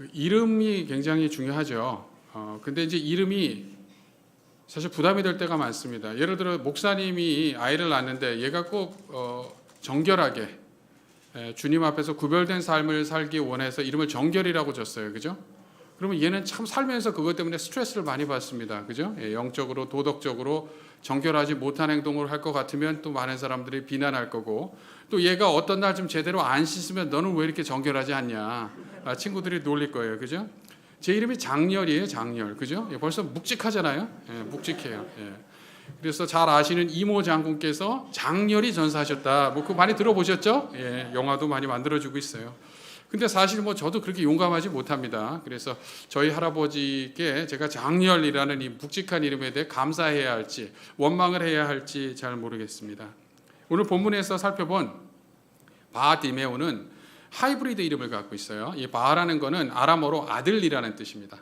그 이름이 굉장히 중요하죠. 근데 이제 이름이 사실 부담이 될 때가 많습니다. 예를 들어 목사님이 아이를 낳는데 얘가 꼭 정결하게 주님 앞에서 구별된 삶을 살기 원해서 이름을 정결이라고 줬어요. 그죠? 그러면 얘는 참 살면서 그것 때문에 스트레스를 많이 받습니다. 그죠? 영적으로 도덕적으로 정결하지 못한 행동을 할 것 같으면 또 많은 사람들이 비난할 거고, 또 얘가 어떤 날 좀 제대로 안 씻으면 너는 왜 이렇게 정결하지 않냐, 친구들이 놀릴 거예요. 그죠? 제 이름이 장렬이에요. 장렬. 그죠? 벌써 묵직하잖아요. 묵직해요. 그래서 잘 아시는 이모 장군께서 장렬히 전사하셨다. 뭐 그거 많이 들어보셨죠? 영화도 많이 만들어주고 있어요. 근데 사실 뭐 저도 그렇게 용감하지 못합니다. 그래서 저희 할아버지께 제가 장렬이라는 이 묵직한 이름에 대해 감사해야 할지 원망을 해야 할지 잘 모르겠습니다. 오늘 본문에서 살펴본 바디메오는 하이브리드 이름을 갖고 있어요. 이 바라는 거는 아람어로 아들이라는 뜻입니다.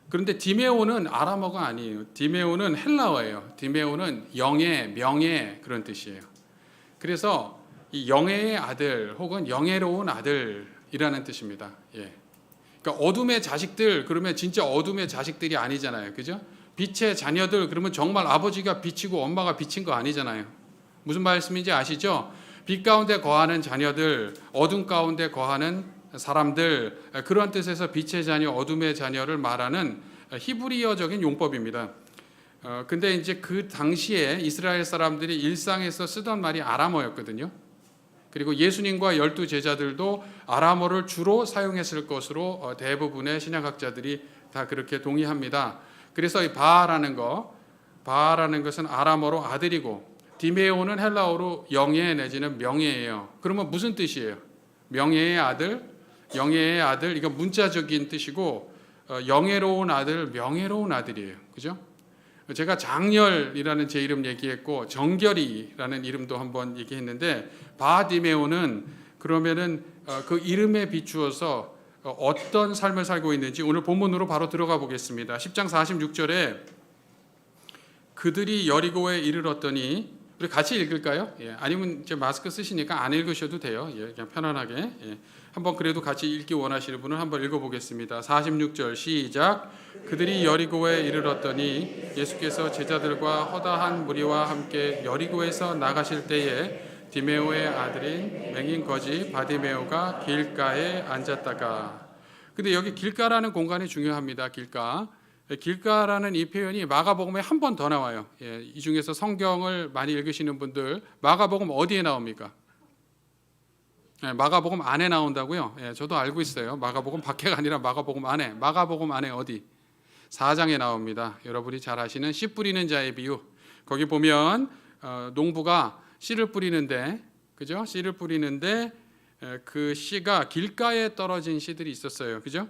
그런데 디메오는 아람어가 아니에요. 디메오는 헬라어예요. 디메오는 영예, 명예 그런 뜻이에요. 그래서 이 영예의 아들 혹은 영예로운 아들이라는 뜻입니다. 그러니까 어둠의 자식들 그러면 진짜 어둠의 자식들이 아니잖아요. 그죠? 빛의 자녀들 그러면 정말 아버지가 빛이고 엄마가 빛인 거 아니잖아요. 무슨 말씀인지 아시죠? 빛 가운데 거하는 자녀들, 어둠 가운데 거하는 사람들, 그런 뜻에서 빛의 자녀, 어둠의 자녀를 말하는 히브리어적인 용법입니다. 근데 이제 그 당시에 이스라엘 사람들이 일상에서 쓰던 말이 아람어였거든요. 그리고 예수님과 12 제자들도 아람어를 주로 사용했을 것으로 대부분의 신약학자들이 다 그렇게 동의합니다. 그래서 이 바라는 것은 아람어로 아들이고, 디메오는 헬라어로 영예 내지는 명예예요. 그러면 무슨 뜻이에요? 명예의 아들, 영예의 아들, 이거 문자적인 뜻이고, 영예로운 아들, 명예로운 아들이에요. 그죠? 제가 장렬이라는 제 이름 얘기했고 정결이라는 이름도 한번 얘기했는데, 바디메오는 그러면은 그 이름에 비추어서 어떤 삶을 살고 있는지 오늘 본문으로 바로 들어가 보겠습니다. 10장 46절에 그들이 여리고에 이르렀더니, 우리 같이 읽을까요? 아니면 이제 마스크 쓰시니까 안 읽으셔도 돼요. 그냥 편안하게. 한번 그래도 같이 읽기 원하시는 분은 한번 읽어보겠습니다. 46절 시작. 그들이 여리고에 이르렀더니 예수께서 제자들과 허다한 무리와 함께 여리고에서 나가실 때에 디메오의 아들인 맹인 거지 바디메오가 길가에 앉았다가. 근데 여기 길가라는 공간이 중요합니다. 길가라는 이 표현이 마가복음에 한 번 더 나와요. 이 중에서 성경을 많이 읽으시는 분들 마가복음 어디에 나옵니까? 마가복음 안에 나온다고요? 저도 알고 있어요. 마가복음 밖에가 아니라 마가복음 안에. 마가복음 안에 어디? 4장에 나옵니다. 여러분이 잘 아시는 씨 뿌리는 자의 비유. 거기 보면 농부가 씨를 뿌리는데, 그죠? 씨를 뿌리는데 그 씨가 길가에 떨어진 씨들이 있었어요. 그죠?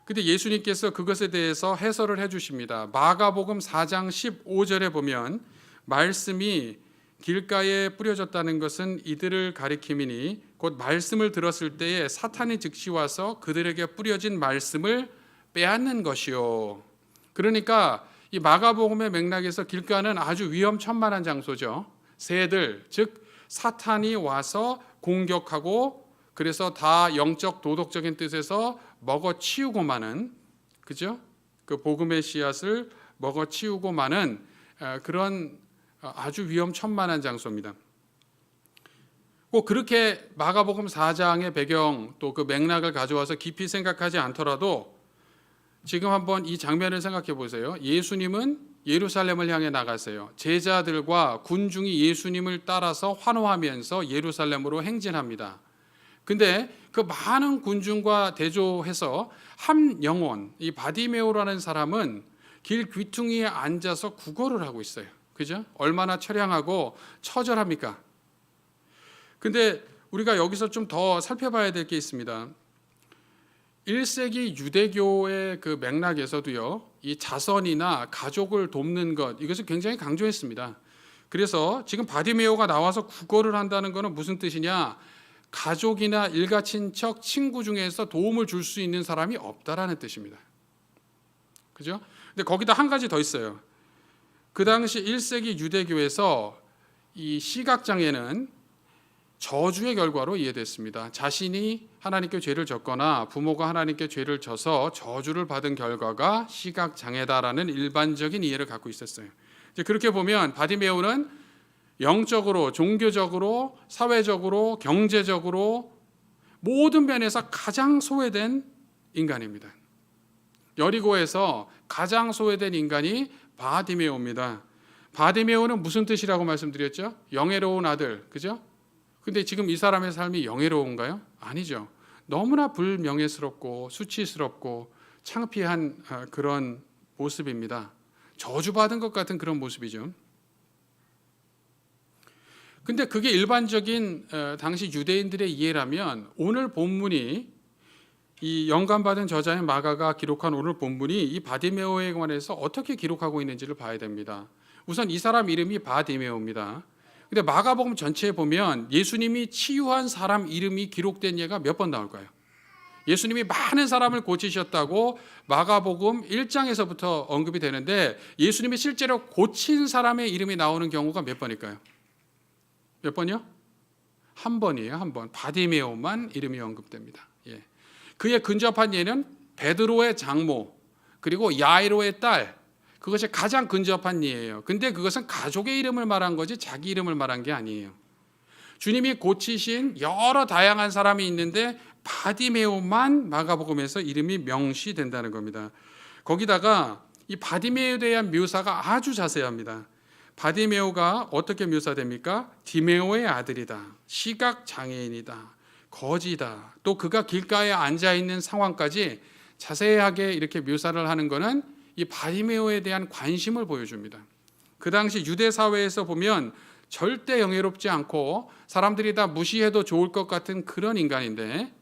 근데 예수님께서 그것에 대해서 해설을 해주십니다. 마가복음 4장 15절에 보면 말씀이 길가에 뿌려졌다는 것은 이들을 가리킴이니 곧 말씀을 들었을 때에 사탄이 즉시 와서 그들에게 뿌려진 말씀을 빼앗는 것이요. 그러니까 이 마가복음의 맥락에서 길가는 아주 위험천만한 장소죠. 새들, 즉 사탄이 와서 공격하고, 그래서 다 영적 도덕적인 뜻에서 먹어치우고 마는, 그죠? 그 복음의 씨앗을 먹어치우고 마는 그런 아주 위험천만한 장소입니다. 꼭 그렇게 마가복음 4장의 배경 또 그 맥락을 가져와서 깊이 생각하지 않더라도 지금 한번 이 장면을 생각해 보세요. 예수님은 예루살렘을 향해 나가세요. 제자들과 군중이 예수님을 따라서 환호하면서 예루살렘으로 행진합니다. 근데 그 많은 군중과 대조해서 한 영혼, 이 바디메오라는 사람은 길 귀퉁이에 앉아서 구걸을 하고 있어요. 그죠? 얼마나 처량하고 처절합니까? 근데 우리가 여기서 좀 더 살펴봐야 될 게 있습니다. 1세기 유대교의 그 맥락에서도요, 이 자선이나 가족을 돕는 것, 이것을 굉장히 강조했습니다. 그래서 지금 바디메오가 나와서 구걸을 한다는 것은 무슨 뜻이냐? 가족이나 일가 친척, 친구 중에서 도움을 줄 수 있는 사람이 없다라는 뜻입니다. 그죠? 근데 거기다 한 가지 더 있어요. 그 당시 1세기 유대교에서 이 시각장애는 저주의 결과로 이해됐습니다. 자신이 하나님께 죄를 졌거나 부모가 하나님께 죄를 져서 저주를 받은 결과가 시각장애다라는 일반적인 이해를 갖고 있었어요. 이제 그렇게 보면 바디메오는 영적으로, 종교적으로, 사회적으로, 경제적으로 모든 면에서 가장 소외된 인간입니다. 여리고에서 가장 소외된 인간이 바디메오입니다. 바디메오는 무슨 뜻이라고 말씀드렸죠? 영예로운 아들, 그죠? 근데 지금 이 사람의 삶이 영예로운가요? 아니죠. 너무나 불명예스럽고 수치스럽고 창피한 그런 모습입니다. 저주받은 것 같은 그런 모습이죠. 근데 그게 일반적인 당시 유대인들의 이해라면 오늘 본문이 이 영감받은 저자인 마가가 기록한 오늘 본문이 이 바디메오에 관해서 어떻게 기록하고 있는지를 봐야 됩니다. 우선 이 사람 이름이 바디메오입니다. 근데 마가복음 전체에 보면 예수님이 치유한 사람 이름이 기록된 예가 몇 번 나올까요? 예수님이 많은 사람을 고치셨다고 마가복음 1장에서부터 언급이 되는데 예수님이 실제로 고친 사람의 이름이 나오는 경우가 몇 번일까요? 몇 번이요? 한 번이에요. 한 번. 바디메오만 이름이 언급됩니다. 예. 그의 근접한 예는 베드로의 장모 그리고 야이로의 딸, 그것이 가장 근접한 예예요. 근데 그것은 가족의 이름을 말한 거지 자기 이름을 말한 게 아니에요. 주님이 고치신 여러 다양한 사람이 있는데 바디메오만 마가복음에서 이름이 명시된다는 겁니다. 거기다가 이 바디메오에 대한 묘사가 아주 자세합니다. 바디메오가 어떻게 묘사됩니까? 디메오의 아들이다, 시각장애인이다, 거지다, 또 그가 길가에 앉아있는 상황까지 자세하게 이렇게 묘사를 하는 것은 이 바디메오에 대한 관심을 보여줍니다. 그 당시 유대 사회에서 보면 절대 영예롭지 않고 사람들이 다 무시해도 좋을 것 같은 그런 인간인데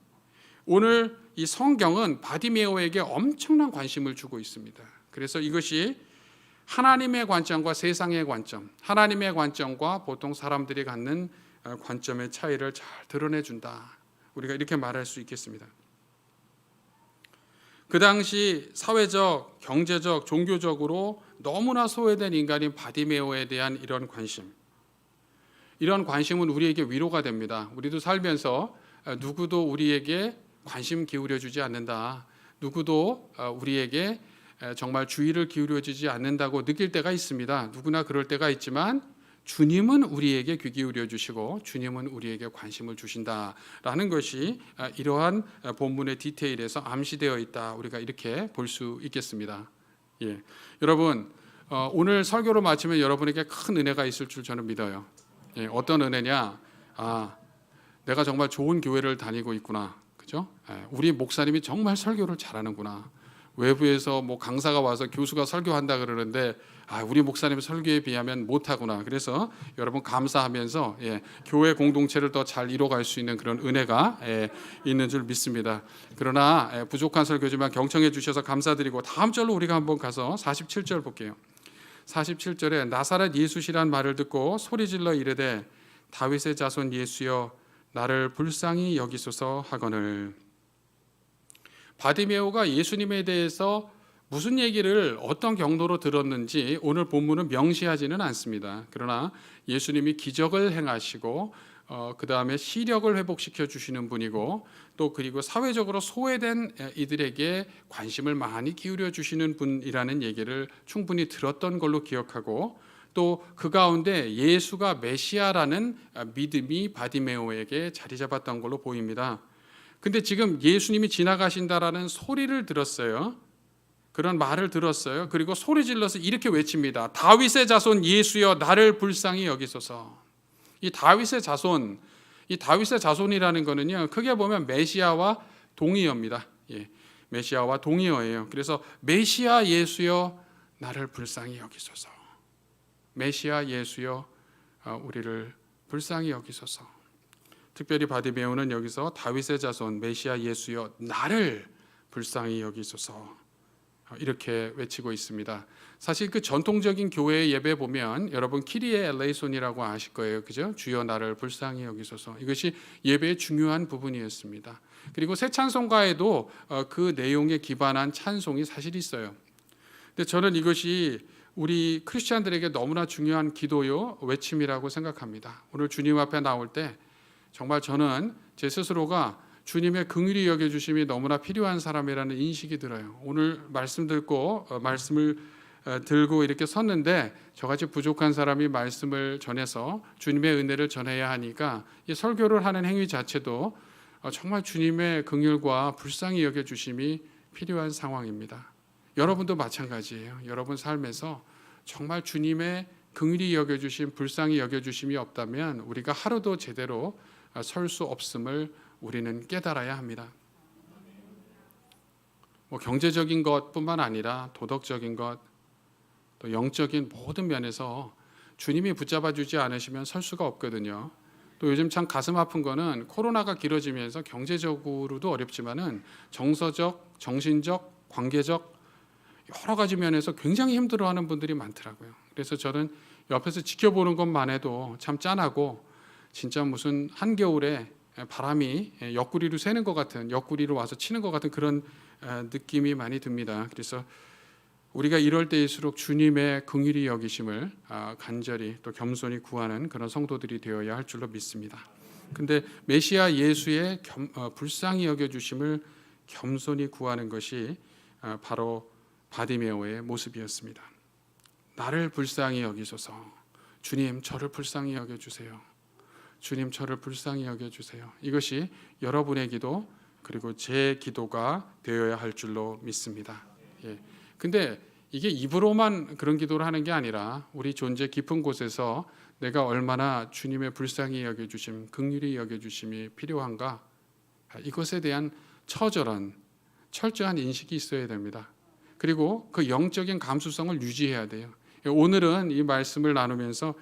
오늘 이 성경은 바디메오에게 엄청난 관심을 주고 있습니다. 그래서 이것이 하나님의 관점과 세상의 관점, 하나님의 관점과 보통 사람들이 갖는 관점의 차이를 잘 드러내준다. 우리가 이렇게 말할 수 있겠습니다. 그 당시 사회적, 경제적, 종교적으로 너무나 소외된 인간인 바디메오에 대한 이런 관심, 이런 관심은 우리에게 위로가 됩니다. 우리도 살면서 누구도 우리에게 관심 기울여주지 않는다, 누구도 우리에게 정말 주의를 기울여주지 않는다고 느낄 때가 있습니다. 누구나 그럴 때가 있지만 주님은 우리에게 귀 기울여 주시고 주님은 우리에게 관심을 주신다라는 것이 이러한 본문의 디테일에서 암시되어 있다. 우리가 이렇게 볼 수 있겠습니다. 예. 여러분 오늘 설교를 마치면 여러분에게 큰 은혜가 있을 줄 저는 믿어요. 예. 어떤 은혜냐? 내가 정말 좋은 교회를 다니고 있구나. 그죠? 우리 목사님이 정말 설교를 잘하는구나. 외부에서 뭐 강사가 와서 교수가 설교한다 그러는데 우리 목사님 설교에 비하면 못하구나. 그래서 여러분 감사하면서 교회 공동체를 더 잘 이뤄갈 수 있는 그런 은혜가 있는 줄 믿습니다. 그러나 부족한 설교지만 경청해 주셔서 감사드리고 다음 절로 우리가 한번 가서 47절 볼게요. 47절에 나사렛 예수시란 말을 듣고 소리질러 이르되 다윗의 자손 예수여 나를 불쌍히 여기소서 하거늘. 바디메오가 예수님에 대해서 무슨 얘기를 어떤 경로로 들었는지 오늘 본문은 명시하지는 않습니다. 그러나 예수님이 기적을 행하시고 그 다음에 시력을 회복시켜 주시는 분이고 또 그리고 사회적으로 소외된 이들에게 관심을 많이 기울여 주시는 분이라는 얘기를 충분히 들었던 걸로 기억하고 또 그 가운데 예수가 메시아라는 믿음이 바디메오에게 자리 잡았던 걸로 보입니다. 근데 지금 예수님이 지나가신다라는 소리를 들었어요. 그런 말을 들었어요. 그리고 소리 질러서 이렇게 외칩니다. 다윗의 자손 예수여 나를 불쌍히 여기소서. 이 다윗의 자손이라는 거는요. 크게 보면 메시아와 동의어입니다. 예, 메시아와 동의어예요. 그래서 메시아 예수여 나를 불쌍히 여기소서. 메시아 예수여 우리를 불쌍히 여기소서. 특별히 바디메오는 여기서 다윗의 자손 메시아 예수여 나를 불쌍히 여기소서 이렇게 외치고 있습니다. 사실 그 전통적인 교회의 예배 보면 여러분 키리에 엘레이손이라고 아실 거예요. 그죠? 주여 나를 불쌍히 여기소서. 이것이 예배의 중요한 부분이었습니다. 그리고 새 찬송가에도 그 내용에 기반한 찬송이 사실 있어요. 근데 저는 이것이 우리 크리스찬들에게 너무나 중요한 기도요 외침이라고 생각합니다. 오늘 주님 앞에 나올 때 정말 저는 제 스스로가 주님의 긍휼히 여겨주심이 너무나 필요한 사람이라는 인식이 들어요. 오늘 말씀 듣고 말씀을 들고 이렇게 섰는데 저같이 부족한 사람이 말씀을 전해서 주님의 은혜를 전해야 하니까 이 설교를 하는 행위 자체도 정말 주님의 긍휼과 불쌍히 여겨주심이 필요한 상황입니다. 여러분도 마찬가지예요. 여러분 삶에서 정말 주님의 긍휼히 여겨주심, 불쌍히 여겨주심이 없다면 우리가 하루도 제대로 설 수 없음을 우리는 깨달아야 합니다. 경제적인 것뿐만 아니라 도덕적인 것, 또 영적인 모든 면에서 주님이 붙잡아 주지 않으시면 설 수가 없거든요. 또 요즘 참 가슴 아픈 거는 코로나가 길어지면서 경제적으로도 어렵지만은 정서적, 정신적, 관계적 여러 가지 면에서 굉장히 힘들어하는 분들이 많더라고요. 그래서 저는 옆에서 지켜보는 것만 해도 참 짠하고 진짜 무슨 한겨울에 바람이 옆구리로 새는 것 같은, 옆구리로 와서 치는 것 같은 그런 느낌이 많이 듭니다. 그래서 우리가 이럴 때일수록 주님의 긍휼히 여기심을 간절히 또 겸손히 구하는 그런 성도들이 되어야 할 줄로 믿습니다. 근데 메시아 예수의 불쌍히 여겨주심을 겸손히 구하는 것이 바로 바디메오의 모습이었습니다. 나를 불쌍히 여기소서. 주님, 저를 불쌍히 여겨주세요. 주님, 저를 불쌍히 여겨주세요. 이것이 여러분의 기도 그리고 제 기도가 되어야 할 줄로 믿습니다. 근데 이게 입으로만 그런 기도를 하는 게 아니라 우리 존재 깊은 곳에서 내가 얼마나 주님의 불쌍히 여겨주심, 긍휼히 여겨주심이 필요한가, 이것에 대한 처절한 철저한 인식이 있어야 됩니다. 그리고 그 영적인 감수성을 유지해야 돼요. 오늘은 이 말씀을 나누면서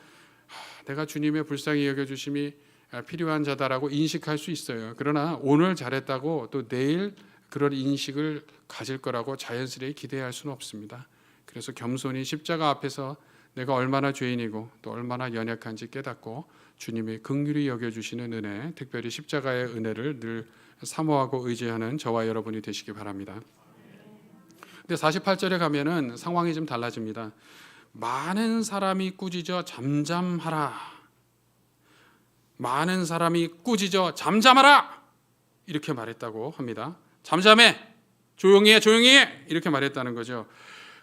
내가 주님의 불쌍히 여겨주심이 필요한 자다라고 인식할 수 있어요. 그러나 오늘 잘했다고 또 내일 그런 인식을 가질 거라고 자연스레 기대할 수는 없습니다. 그래서 겸손히 십자가 앞에서 내가 얼마나 죄인이고 또 얼마나 연약한지 깨닫고 주님이 긍휼히 여겨주시는 은혜, 특별히 십자가의 은혜를 늘 사모하고 의지하는 저와 여러분이 되시기 바랍니다. 근데 48절에 가면은 상황이 좀 달라집니다. 많은 사람이 꾸짖어 잠잠하라. 많은 사람이 꾸짖어 잠잠하라. 이렇게 말했다고 합니다. 잠잠해. 조용히 해. 조용히 해. 이렇게 말했다는 거죠.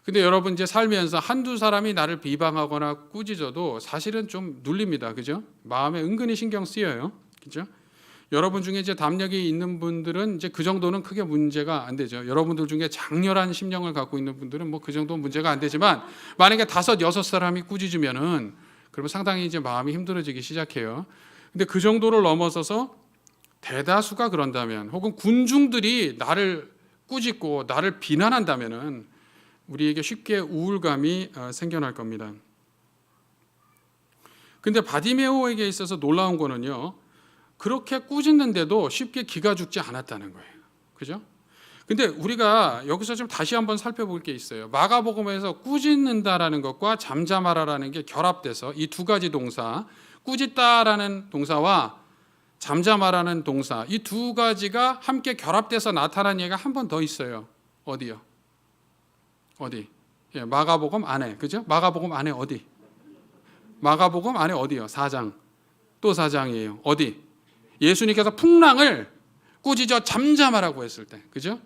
근데 여러분 이제 살면서 한두 사람이 나를 비방하거나 꾸짖어도 사실은 좀 눌립니다. 그죠? 마음에 은근히 신경 쓰여요. 그죠? 여러분 중에 이제 담력이 있는 분들은 이제 그 정도는 크게 문제가 안 되죠. 여러분들 중에 장렬한 심령을 갖고 있는 분들은 뭐 그 정도는 문제가 안 되지만 만약에 5, 6사람이 꾸짖으면은 그러면 상당히 이제 마음이 힘들어지기 시작해요. 근데 그 정도를 넘어서서 대다수가 그런다면 혹은 군중들이 나를 꾸짖고 나를 비난한다면은 우리에게 쉽게 우울감이 생겨날 겁니다. 근데 바디메오에게 있어서 놀라운 거는요. 그렇게 꾸짖는데도 쉽게 기가 죽지 않았다는 거예요. 그죠? 근데 우리가 여기서 좀 다시 한번 살펴볼 게 있어요. 마가복음에서 꾸짖는다라는 것과 잠잠하라라는 게 결합돼서 이 두 가지 동사, 꾸짖다라는 동사와 잠잠하라는 동사, 이 두 가지가 함께 결합돼서 나타난 예가 한 번 더 있어요. 어디요? 어디? 마가복음 안에, 그죠? 마가복음 안에 어디? 마가복음 안에 어디요? 4장. 또 4장이에요. 어디? 예수님께서 풍랑을 꾸짖어 잠잠하라고 했을 때, 그죠?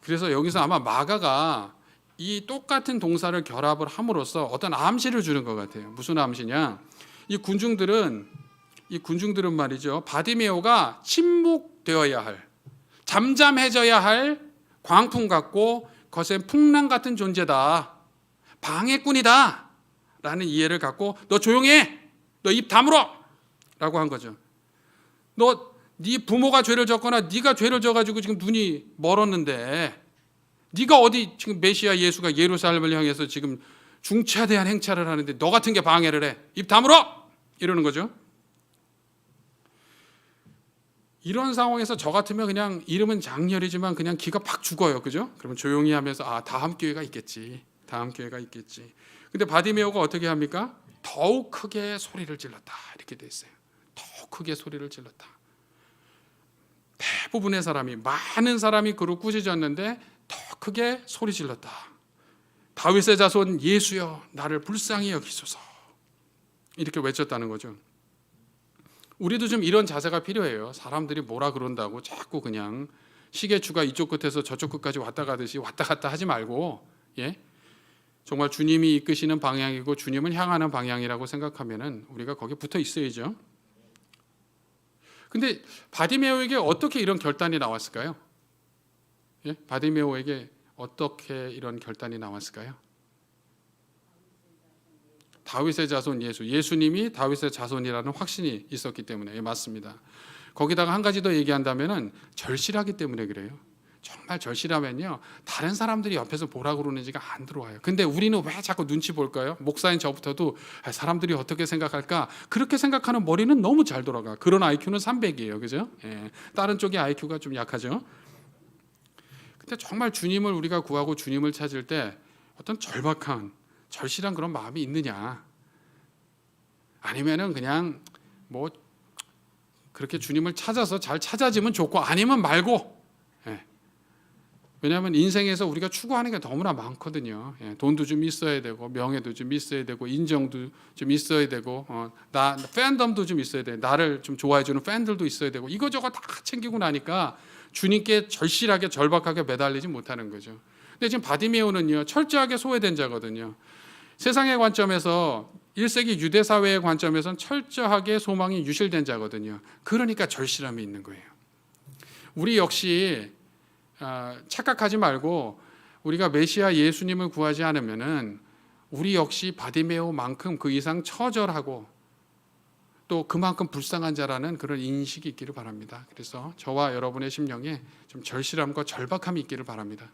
그래서 여기서 아마 마가가 이 똑같은 동사를 결합을 함으로써 어떤 암시를 주는 것 같아요. 무슨 암시냐? 이 군중들은 말이죠. 바디메오가 침묵되어야 할, 잠잠해져야 할 광풍 같고 거센 풍랑 같은 존재다. 방해꾼이다. 라는 이해를 갖고 너 조용해. 너 입 다물어. 라고 한 거죠. 네 부모가 죄를 졌거나 네가 죄를 져가지고 지금 눈이 멀었는데 네가 어디 지금 메시아 예수가 예루살렘을 향해서 지금 중차대한 행차를 하는데 너 같은 게 방해를 해. 입 다물어. 이러는 거죠. 이런 상황에서 저 같으면 그냥 이름은 장렬이지만 그냥 기가 팍 죽어요. 그죠? 그러면 조용히 하면서 다음 기회가 있겠지. 다음 기회가 있겠지. 근데 바디메오가 어떻게 합니까? 더욱 크게 소리를 질렀다. 이렇게 돼 있어요. 더욱 크게 소리를 질렀다. 대부분의 사람이, 많은 사람이 그로 꾸짖었는데 더 크게 소리 질렀다. 다윗의 자손 예수여 나를 불쌍히 여기소서. 이렇게 외쳤다는 거죠. 우리도 좀 이런 자세가 필요해요. 사람들이 뭐라 그런다고 자꾸 그냥 시계추가 이쪽 끝에서 저쪽 끝까지 왔다 가듯이 왔다 갔다 하지 말고, 예? 정말 주님이 이끄시는 방향이고 주님을 향하는 방향이라고 생각하면은 우리가 거기 붙어 있어야죠. 근데 바디메오에게 어떻게 이런 결단이 나왔을까요? 예? 바디메오에게 어떻게 이런 결단이 나왔을까요? 다윗의 자손 예수, 예수님이 다윗의 자손이라는 확신이 있었기 때문에. 예, 맞습니다. 거기다가 한 가지 더 얘기한다면은 절실하기 때문에 그래요. 정말 절실하면요, 다른 사람들이 옆에서 뭐라 그러는지가 안 들어와요. 근데 우리는 왜 자꾸 눈치 볼까요? 목사인 저부터도 사람들이 어떻게 생각할까? 그렇게 생각하는 머리는 너무 잘 돌아가. 그런 IQ는 300이에요. 그죠? 예, 다른 쪽의 IQ가 좀 약하죠. 근데 정말 주님을 우리가 구하고 주님을 찾을 때 어떤 절박한, 절실한 그런 마음이 있느냐? 아니면은 그냥 뭐 그렇게 주님을 찾아서 잘 찾아지면 좋고 아니면 말고. 예. 왜냐하면 인생에서 우리가 추구하는 게 너무나 많거든요. 예. 돈도 좀 있어야 되고 명예도 좀 있어야 되고 인정도 좀 있어야 되고 나 팬덤도 좀 있어야 돼. 나를 좀 좋아해 주는 팬들도 있어야 되고 이거저거 다 챙기고 나니까 주님께 절실하게 절박하게 매달리지 못하는 거죠. 근데 지금 바디메오는요, 철저하게 소외된 자거든요. 세상의 관점에서 1세기 유대 사회의 관점에서는 철저하게 소망이 유실된 자거든요. 그러니까 절실함이 있는 거예요. 우리 역시 착각하지 말고 우리가 메시아 예수님을 구하지 않으면은 우리 역시 바디메오만큼 그 이상 처절하고 또 그만큼 불쌍한 자라는 그런 인식이 있기를 바랍니다. 그래서 저와 여러분의 심령에 좀 절실함과 절박함이 있기를 바랍니다.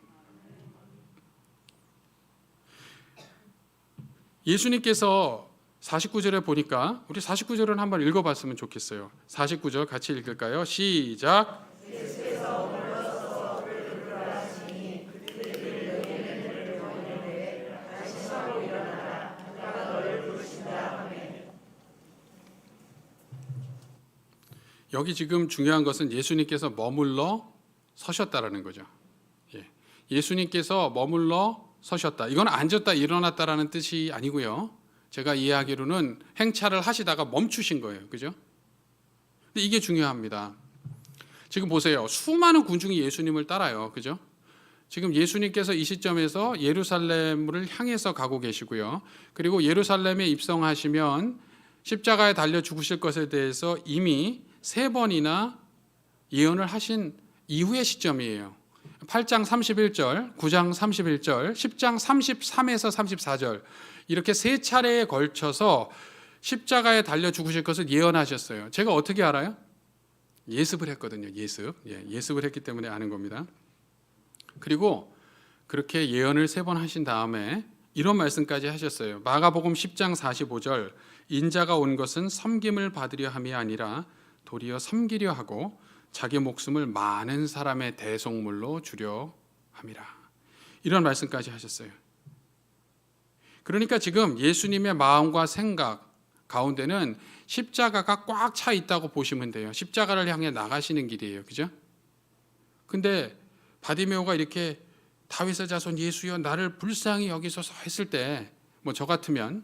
예수님께서 49절에 보니까 우리 49절은 한번 읽어봤으면 좋겠어요. 49절 같이 읽을까요? 시작. 여기 지금 중요한 것은 예수님께서 머물러 서셨다라는 거죠. 예수님께서 머물러 서셨다. 이건 앉았다 일어났다라는 뜻이 아니고요. 제가 이해하기로는 행차를 하시다가 멈추신 거예요. 그죠? 근데 이게 중요합니다. 지금 보세요. 수많은 군중이 예수님을 따라요. 그죠? 지금 예수님께서 이 시점에서 예루살렘을 향해서 가고 계시고요. 그리고 예루살렘에 입성하시면 십자가에 달려 죽으실 것에 대해서 이미 3번이나 예언을 하신 이후의 시점이에요. 8장 31절, 9장 31절, 10장 33에서 34절 이렇게 3차례에 걸쳐서 십자가에 달려 죽으실 것을 예언하셨어요. 제가 어떻게 알아요? 예습을 했거든요. 예습을 했기 때문에 아는 겁니다. 그리고 그렇게 예언을 3번 하신 다음에 이런 말씀까지 하셨어요. 마가복음 10장 45절 인자가 온 것은 섬김을 받으려 함이 아니라 도리어 섬기려 하고 자기 목숨을 많은 사람의 대속물로 주려 함이라. 이런 말씀까지 하셨어요. 그러니까 지금 예수님의 마음과 생각 가운데는 십자가가 꽉 차 있다고 보시면 돼요. 십자가를 향해 나가시는 길이에요. 그죠? 근데 바디메오가 이렇게 다윗의 자손 예수여 나를 불쌍히 여기소서 했을 때 뭐 저 같으면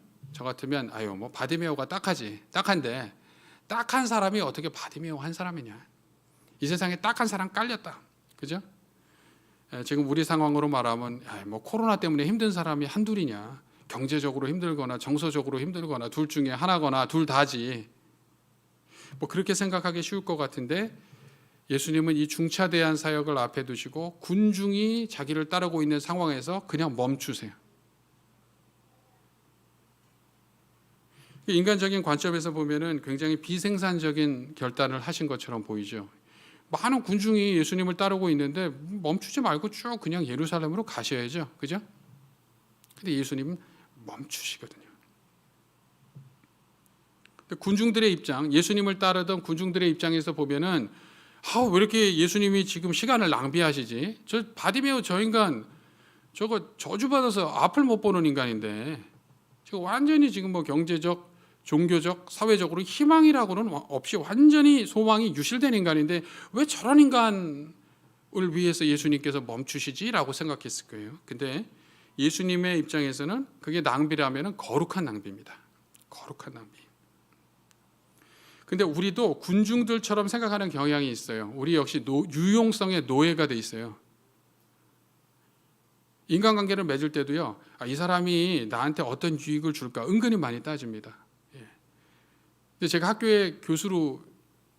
아유 뭐 바디메오가 딱한데 딱한 사람이 어떻게 바디메오 한 사람이냐. 이 세상에 딱한 사람 깔렸다. 그죠? 지금 우리 상황으로 말하면 뭐 코로나 때문에 힘든 사람이 한둘이냐. 경제적으로 힘들거나 정서적으로 힘들거나 둘 중에 하나거나 둘 다지. 뭐 그렇게 생각하기 쉬울 것 같은데 예수님은 이 중차대한 사역을 앞에 두시고 군중이 자기를 따르고 있는 상황에서 그냥 멈추세요. 인간적인 관점에서 보면은 굉장히 비생산적인 결단을 하신 것처럼 보이죠. 많은 군중이 예수님을 따르고 있는데 멈추지 말고 쭉 그냥 예루살렘으로 가셔야죠. 그죠? 근데 예수님은 멈추시거든요. 군중들의 입장, 예수님을 따르던 군중들의 입장에서 보면은 왜 이렇게 예수님이 지금 시간을 낭비하시지? 저 바디메오 저 인간 저거 저주받아서 앞을 못 보는 인간인데 지금 완전히 지금 뭐 경제적 종교적, 사회적으로 희망이라고는 없이 완전히 소망이 유실된 인간인데 왜 저런 인간을 위해서 예수님께서 멈추시지라고 생각했을 거예요. 근데 예수님의 입장에서는 그게 낭비라면 거룩한 낭비입니다. 거룩한 낭비. 근데 우리도 군중들처럼 생각하는 경향이 있어요. 우리 역시 유용성의 노예가 돼 있어요. 인간관계를 맺을 때도요. 이 사람이 나한테 어떤 유익을 줄까 은근히 많이 따집니다. 예. 근데 제가 학교에 교수로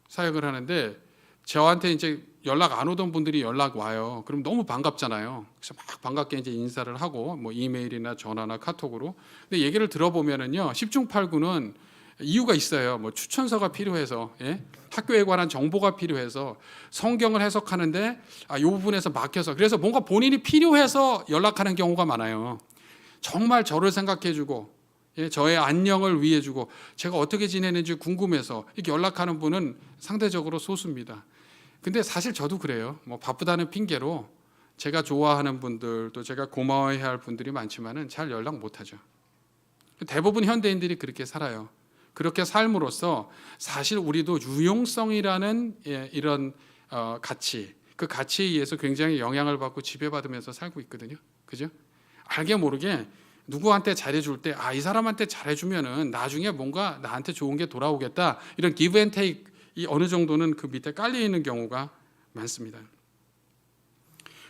사역을 하는데 저한테 이제 연락 안 오던 분들이 연락 와요. 그럼 너무 반갑잖아요. 그래서 막 반갑게 이제 인사를 하고 뭐 이메일이나 전화나 카톡으로. 근데 얘기를 들어보면은요, 10중 8구는 이유가 있어요. 뭐 추천서가 필요해서, 예? 학교에 관한 정보가 필요해서, 성경을 해석하는데 이 부분에서 막혀서, 그래서 뭔가 본인이 필요해서 연락하는 경우가 많아요. 정말 저를 생각해주고, 예? 저의 안녕을 위해주고, 제가 어떻게 지내는지 궁금해서 이렇게 연락하는 분은 상대적으로 소수입니다. 근데 사실 저도 그래요. 뭐 바쁘다는 핑계로 제가 좋아하는 분들, 또 제가 고마워해야 할 분들이 많지만은 잘 연락 못하죠. 대부분 현대인들이 그렇게 살아요. 그렇게 삶으로써 사실 우리도 유용성이라는 이런 가치, 그 가치에 의해서 굉장히 영향을 받고 지배받으면서 살고 있거든요. 그죠? 알게 모르게 누구한테 잘해줄 때, 이 사람한테 잘해주면은 나중에 뭔가 나한테 좋은 게 돌아오겠다. 이런 give and take 이 어느 정도는 그 밑에 깔려 있는 경우가 많습니다.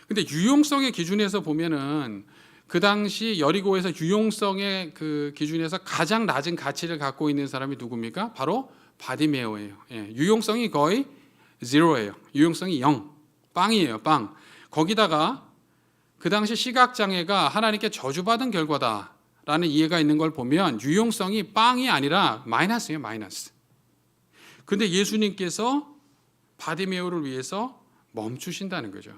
근데 유용성의 기준에서 보면은 그 당시 여리고에서 유용성의 그 기준에서 가장 낮은 가치를 갖고 있는 사람이 누굽니까? 바로 바디메오예요. 예, 유용성이 거의 제로예요. 유용성이 0, 빵이에요. 빵. 거기다가 그 당시 시각장애가 하나님께 저주받은 결과다라는 이해가 있는 걸 보면 유용성이 빵이 아니라 마이너스예요. 마이너스. 근데 예수님께서 바디메오를 위해서 멈추신다는 거죠.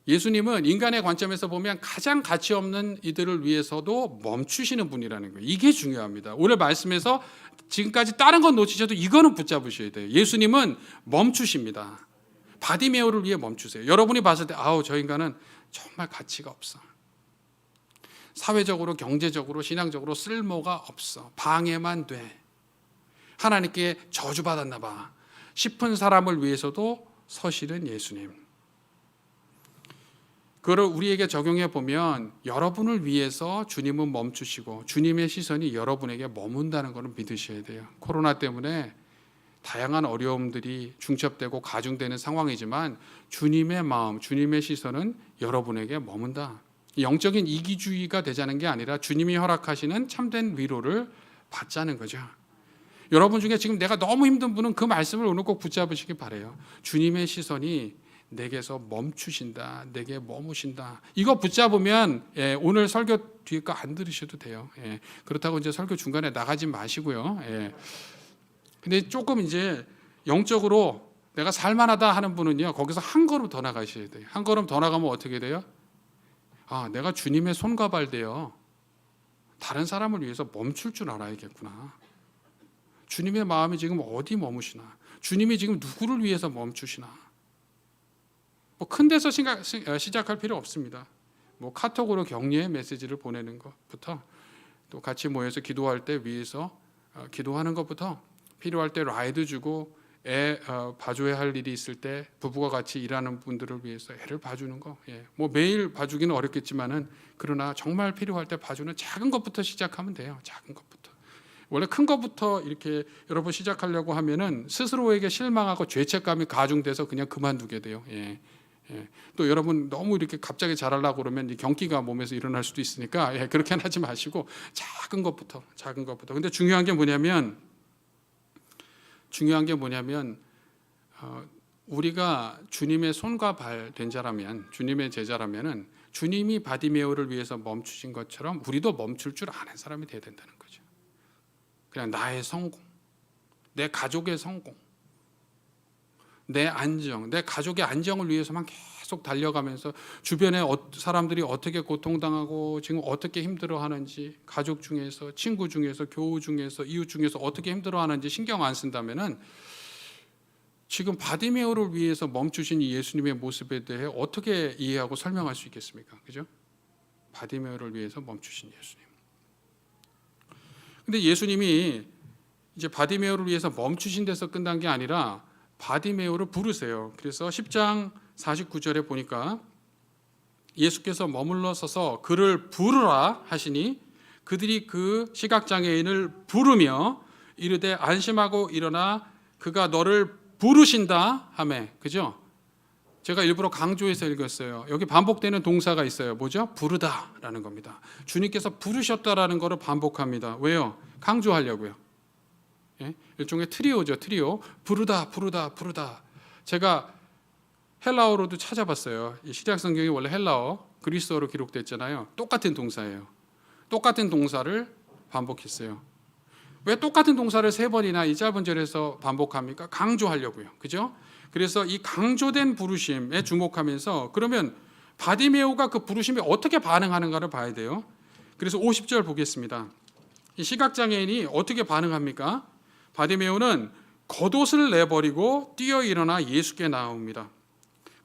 예수님은 인간의 관점에서 보면 가장 가치 없는 이들을 위해서도 멈추시는 분이라는 거예요. 이게 중요합니다. 오늘 말씀에서 지금까지 다른 건 놓치셔도 이거는 붙잡으셔야 돼요. 예수님은 멈추십니다. 바디메오를 위해 멈추세요. 여러분이 봤을 때 저 인간은 정말 가치가 없어. 사회적으로, 경제적으로, 신앙적으로 쓸모가 없어. 방해만 돼. 하나님께 저주받았나 봐 싶은 사람을 위해서도 서시는 예수님. 그걸 우리에게 적용해 보면 여러분을 위해서 주님은 멈추시고 주님의 시선이 여러분에게 머문다는 것을 믿으셔야 돼요. 코로나 때문에 다양한 어려움들이 중첩되고 가중되는 상황이지만 주님의 마음, 주님의 시선은 여러분에게 머문다. 영적인 이기주의가 되자는 게 아니라 주님이 허락하시는 참된 위로를 받자는 거죠. 여러분 중에 지금 내가 너무 힘든 분은 그 말씀을 오늘 꼭 붙잡으시기 바라요. 주님의 시선이 내게서 멈추신다, 내게 머무신다. 이거 붙잡으면 오늘 설교 뒤에 거 안 들으셔도 돼요. 그렇다고 이제 설교 중간에 나가지 마시고요. 근데 조금 이제 영적으로 내가 살만하다 하는 분은요, 거기서 한 걸음 더 나가셔야 돼요. 한 걸음 더 나가면 어떻게 돼요? 내가 주님의 손과 발 되어 다른 사람을 위해서 멈출 줄 알아야겠구나. 주님의 마음이 지금 어디 머무시나? 주님이 지금 누구를 위해서 멈추시나? 뭐 큰 데서 시작할 필요 없습니다. 뭐 카톡으로 격려의 메시지를 보내는 것부터, 또 같이 모여서 기도할 때 위해서 기도하는 것부터, 필요할 때 라이드 주고 애 봐줘야 할 일이 있을 때 부부가 같이 일하는 분들을 위해서 애를 봐주는 거. 뭐 매일 봐주기는 어렵겠지만은 그러나 정말 필요할 때 봐주는 작은 것부터 시작하면 돼요. 작은 것부터. 원래 큰 것부터 이렇게 여러분 시작하려고 하면은 스스로에게 실망하고 죄책감이 가중돼서 그냥 그만두게 돼요. 또 여러분 너무 이렇게 갑자기 잘하려고 그러면 경기가 몸에서 일어날 수도 있으니까 그렇게는 하지 마시고 작은 것부터. 근데 중요한 게 뭐냐면 우리가 주님의 손과 발 된 자라면, 주님의 제자라면은 주님이 바디메오를 위해서 멈추신 것처럼 우리도 멈출 줄 아는 사람이 돼야 된다는 거죠. 그냥 나의 성공, 내 가족의 성공, 내 안정, 내 가족의 안정을 위해서만 계속 달려가면서 주변에 사람들이 어떻게 고통당하고 지금 어떻게 힘들어하는지, 가족 중에서, 친구 중에서, 교우 중에서, 이웃 중에서 어떻게 힘들어하는지 신경 안 쓴다면은 지금 바디메오를 위해서 멈추신 이 예수님의 모습에 대해 어떻게 이해하고 설명할 수 있겠습니까? 그죠? 바디메오를 위해서 멈추신 예수님. 근데 예수님이 이제 바디메오를 위해서 멈추신 데서 끝난 게 아니라 바디메오를 부르세요. 그래서 10장 49절에 보니까 예수께서 머물러 서서 그를 부르라 하시니 그들이 그 시각장애인을 부르며 이르되 안심하고 일어나 그가 너를 부르신다 하매. 그죠? 제가 일부러 강조해서 읽었어요. 여기 반복되는 동사가 있어요. 뭐죠? 부르다라는 겁니다. 주님께서 부르셨다라는 것을 반복합니다. 왜요? 강조하려고요. 예? 일종의 트리오죠. 트리오. 부르다 부르다 부르다. 제가 헬라어로도 찾아봤어요. 이 시리악 성경이 원래 헬라어, 그리스어로 기록됐잖아요. 똑같은 동사예요. 똑같은 동사를 반복했어요. 왜 똑같은 동사를 3번이나 이 짧은 절에서 반복합니까? 강조하려고요. 그죠? 그래서 이 강조된 부르심에 주목하면서 그러면 바디메오가 그 부르심에 어떻게 반응하는가를 봐야 돼요. 그래서 50절 보겠습니다. 이 시각장애인이 어떻게 반응합니까? 바디메오는 겉옷을 내버리고 뛰어 일어나 예수께 나옵니다.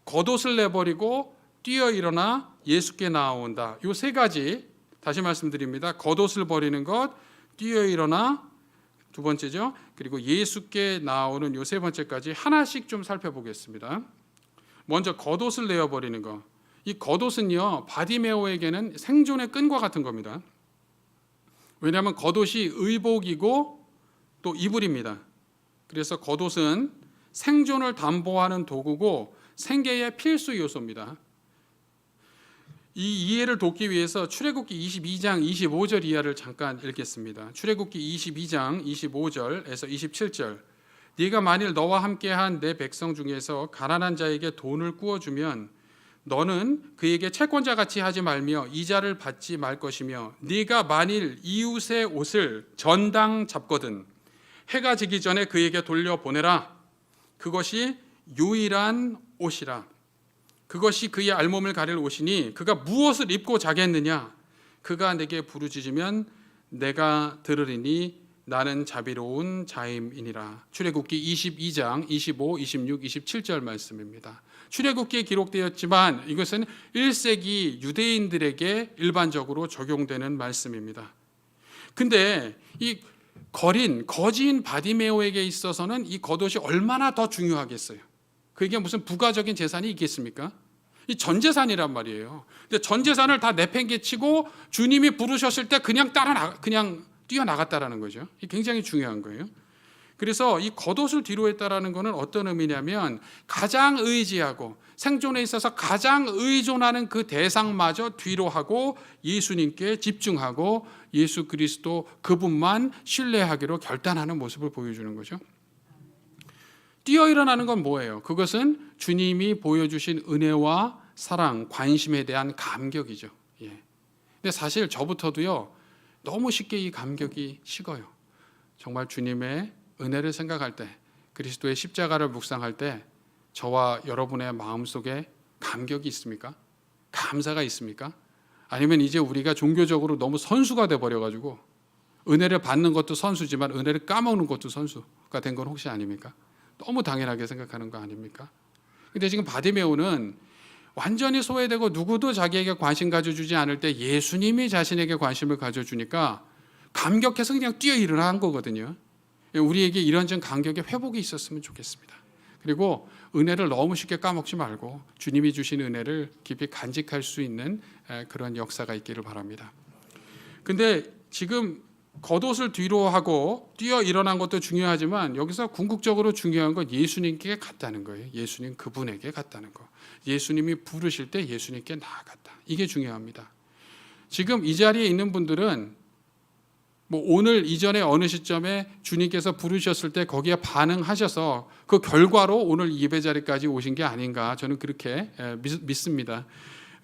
겉옷을 내버리고 뛰어 일어나 예수께 나온다. 이 3가지 다시 말씀드립니다. 겉옷을 버리는 것, 뛰어 일어나 두 번째죠. 그리고 예수께 나오는 이 3번째까지 하나씩 좀 살펴보겠습니다. 먼저 겉옷을 내어버리는 것. 이 겉옷은요, 바디메오에게는 생존의 끈과 같은 겁니다. 왜냐하면 겉옷이 의복이고 또 이불입니다. 그래서 겉옷은 생존을 담보하는 도구고 생계의 필수 요소입니다. 이 이해를 돕기 위해서 출애굽기 22장 25절 이하를 잠깐 읽겠습니다. 출애굽기 22장 25절에서 27절. 네가 만일 너와 함께한 내 백성 중에서 가난한 자에게 돈을 구워주면 너는 그에게 채권자같이 하지 말며 이자를 받지 말 것이며 네가 만일 이웃의 옷을 전당 잡거든 해가 지기 전에 그에게 돌려보내라. 그것이 유일한 옷이라. 그것이 그의 알몸을 가릴 옷이니 그가 무엇을 입고 자겠느냐. 그가 내게 부르짖으면 내가 들으리니 나는 자비로운 자임이니라. 출애굽기 22장 25, 26, 27절 말씀입니다. 출애굽기에 기록되었지만 이것은 1세기 유대인들에게 일반적으로 적용되는 말씀입니다. 근데 이 거지인 바디메오에게 있어서는 이 겉옷이 얼마나 더 중요하겠어요. 그게 무슨 부가적인 재산이 있겠습니까? 이 전재산이란 말이에요. 근데 전재산을 다 내팽개치고 주님이 부르셨을 때 그냥 뛰어나갔다라는 거죠. 이게 굉장히 중요한 거예요. 그래서 이 겉옷을 뒤로 했다라는 것은 어떤 의미냐면 가장 의지하고 생존에 있어서 가장 의존하는 그 대상마저 뒤로 하고 예수님께 집중하고 예수 그리스도 그분만 신뢰하기로 결단하는 모습을 보여주는 거죠. 뛰어 일어나는 건 뭐예요? 그것은 주님이 보여주신 은혜와 사랑, 관심에 대한 감격이죠. 예. 근데 사실 저부터도요, 너무 쉽게 이 감격이 식어요. 정말 주님의 은혜를 생각할 때, 그리스도의 십자가를 묵상할 때 저와 여러분의 마음속에 감격이 있습니까? 감사가 있습니까? 아니면 이제 우리가 종교적으로 너무 선수가 돼버려가지고 은혜를 받는 것도 선수지만 은혜를 까먹는 것도 선수가 된 건 혹시 아닙니까? 너무 당연하게 생각하는 거 아닙니까? 근데 지금 바디메오는 완전히 소외되고 누구도 자기에게 관심 가져주지 않을 때 예수님이 자신에게 관심을 가져주니까 감격해서 그냥 뛰어 일어난 거거든요. 우리에게 이런 좀 감격의 회복이 있었으면 좋겠습니다. 그리고 은혜를 너무 쉽게 까먹지 말고 주님이 주신 은혜를 깊이 간직할 수 있는 그런 역사가 있기를 바랍니다. 근데 지금 겉옷을 뒤로 하고 뛰어 일어난 것도 중요하지만 여기서 궁극적으로 중요한 건 예수님께 갔다는 거예요. 예수님 그분에게 갔다는 거. 예수님이 부르실 때 예수님께 나아갔다. 이게 중요합니다. 지금 이 자리에 있는 분들은 오늘 이전에 어느 시점에 주님께서 부르셨을 때 거기에 반응하셔서 그 결과로 오늘 예배 자리까지 오신 게 아닌가 저는 그렇게 믿습니다.